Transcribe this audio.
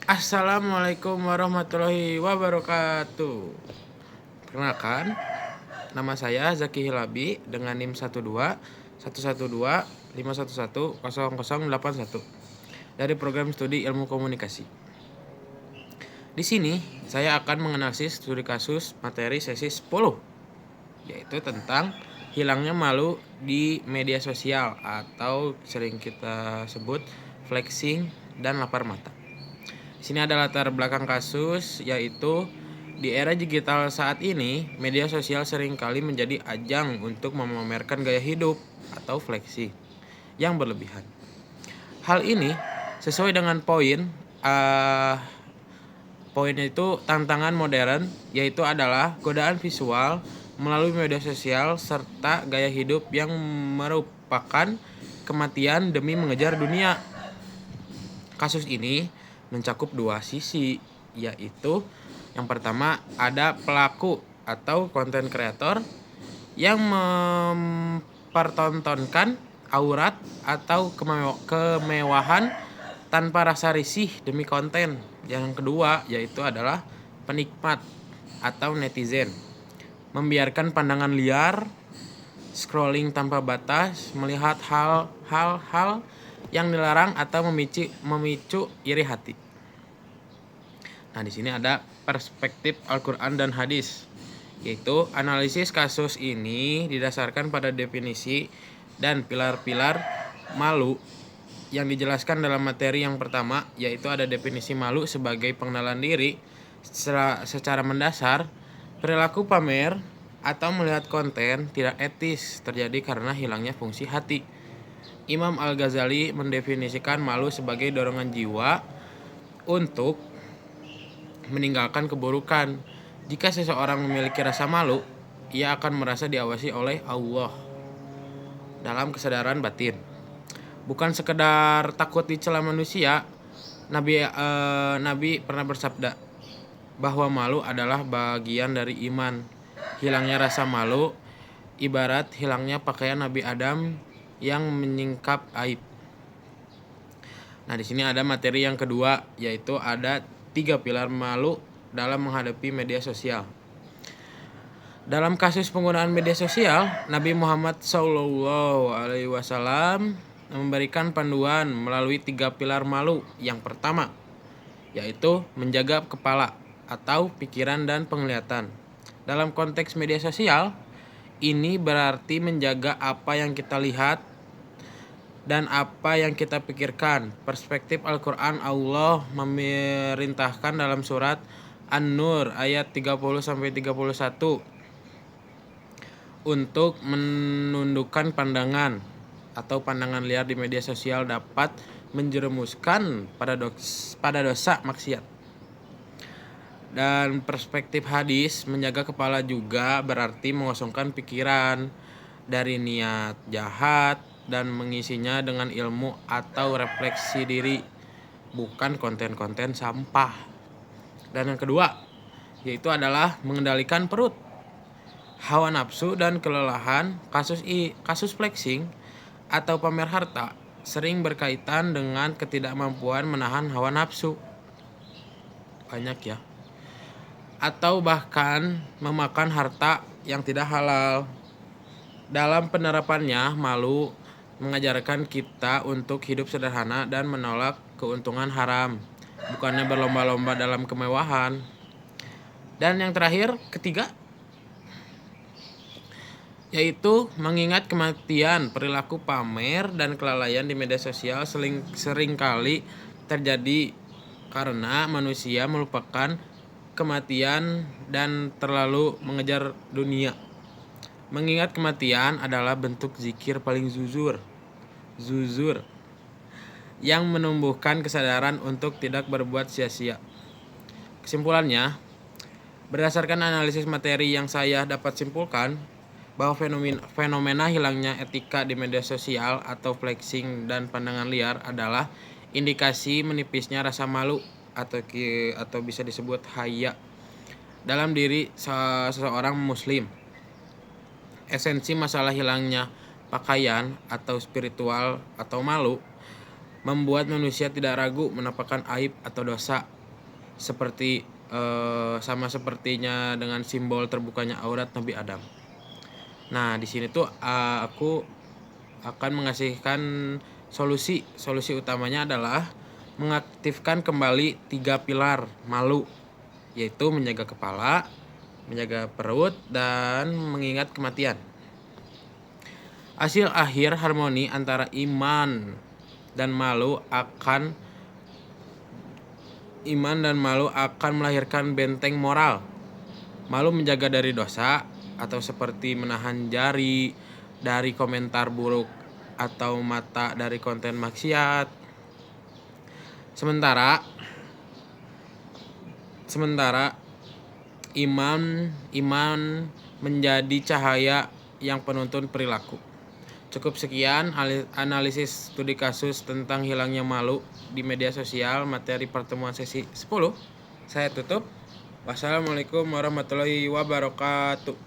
Assalamualaikum warahmatullahi wabarakatuh. Perkenalkan, nama saya Zaki Hilabi dengan NIM 12112511001 dari program studi Ilmu Komunikasi. Di sini saya akan menganalisis studi kasus materi sesi 10, yaitu tentang hilangnya malu di media sosial atau sering kita sebut flexing dan lapar mata. Di sini ada latar belakang kasus, yaitu di era digital saat ini, media sosial seringkali menjadi ajang untuk memamerkan gaya hidup atau flexing yang berlebihan. Hal ini sesuai dengan poinnya itu tantangan modern, yaitu adalah godaan visual melalui media sosial serta gaya hidup yang merupakan kematian demi mengejar dunia. Kasus ini mencakup dua sisi, yaitu yang pertama ada pelaku atau konten kreator yang mempertontonkan aurat atau kemewahan tanpa rasa risih demi konten. Yang kedua yaitu adalah penikmat atau netizen, membiarkan pandangan liar, scrolling tanpa batas, melihat hal-hal yang dilarang atau memicu iri hati. Nah, di sini ada perspektif Al-Qur'an dan hadis, yaitu analisis kasus ini didasarkan pada definisi dan pilar-pilar malu yang dijelaskan dalam materi yang pertama, yaitu ada definisi malu sebagai pengenalan diri secara mendasar. Perilaku pamer atau melihat konten tidak etis terjadi karena hilangnya fungsi hati. Imam Al-Ghazali mendefinisikan malu sebagai dorongan jiwa untuk meninggalkan keburukan. Jika seseorang memiliki rasa malu, ia akan merasa diawasi oleh Allah dalam kesadaran batin. Bukan sekedar takut dicela manusia, Nabi pernah bersabda bahwa malu adalah bagian dari iman. Hilangnya rasa malu ibarat hilangnya pakaian Nabi Adam yang menyingkap aib. Nah, di sini ada materi yang kedua, yaitu ada 3 pilar malu dalam menghadapi media sosial. Dalam kasus penggunaan media sosial, Nabi Muhammad SAW memberikan panduan melalui 3 pilar malu. Yang pertama, yaitu menjaga kepala atau pikiran dan penglihatan. Dalam konteks media sosial, ini berarti menjaga apa yang kita lihat dan apa yang kita pikirkan. Perspektif Al-Qur'an, Allah memerintahkan dalam surat An-Nur ayat 30-31 untuk menundukkan pandangan atau pandangan liar di media sosial dapat menjerumuskan pada dosa maksiat. Dan perspektif hadis, menjaga kepala juga berarti mengosongkan pikiran dari niat jahat dan mengisinya dengan ilmu atau refleksi diri, bukan konten-konten sampah. Dan yang kedua, yaitu adalah mengendalikan perut, hawa nafsu dan kelelahan. Kasus flexing atau pamer harta sering berkaitan dengan ketidakmampuan menahan hawa nafsu. Banyak ya. Atau bahkan memakan harta yang tidak halal. Dalam penerapannya, malu mengajarkan kita untuk hidup sederhana dan menolak keuntungan haram, bukannya berlomba-lomba dalam kemewahan. Dan yang terakhir, ketiga, yaitu mengingat kematian. Perilaku pamer dan kelalaian di media sosial seringkali terjadi karena manusia melupakan kematian dan terlalu mengejar dunia. Mengingat kematian adalah bentuk zikir paling zuzur yang menumbuhkan kesadaran untuk tidak berbuat sia-sia. Kesimpulannya, berdasarkan analisis materi yang saya dapat simpulkan bahwa fenomena hilangnya etika di media sosial atau flexing dan pandangan liar adalah indikasi menipisnya rasa malu atau bisa disebut haya dalam diri seseorang muslim. Esensi masalah hilangnya pakaian atau spiritual atau malu membuat manusia tidak ragu menampakkan aib atau dosa, seperti sama sepertinya dengan simbol terbukanya aurat Nabi Adam. Nah, di sini tuh aku akan mengasihkan solusi. Solusi utamanya adalah mengaktifkan kembali 3 pilar malu, yaitu menjaga kepala, menjaga perut, dan mengingat kematian. Hasil akhir harmoni antara iman dan malu akan melahirkan benteng moral. Malu menjaga dari dosa, atau seperti menahan jari dari komentar buruk atau mata dari konten maksiat. Sementara iman menjadi cahaya yang penuntun perilaku. Cukup sekian analisis studi kasus tentang hilangnya malu di media sosial materi pertemuan sesi 10. Saya tutup. Wassalamualaikum warahmatullahi wabarakatuh.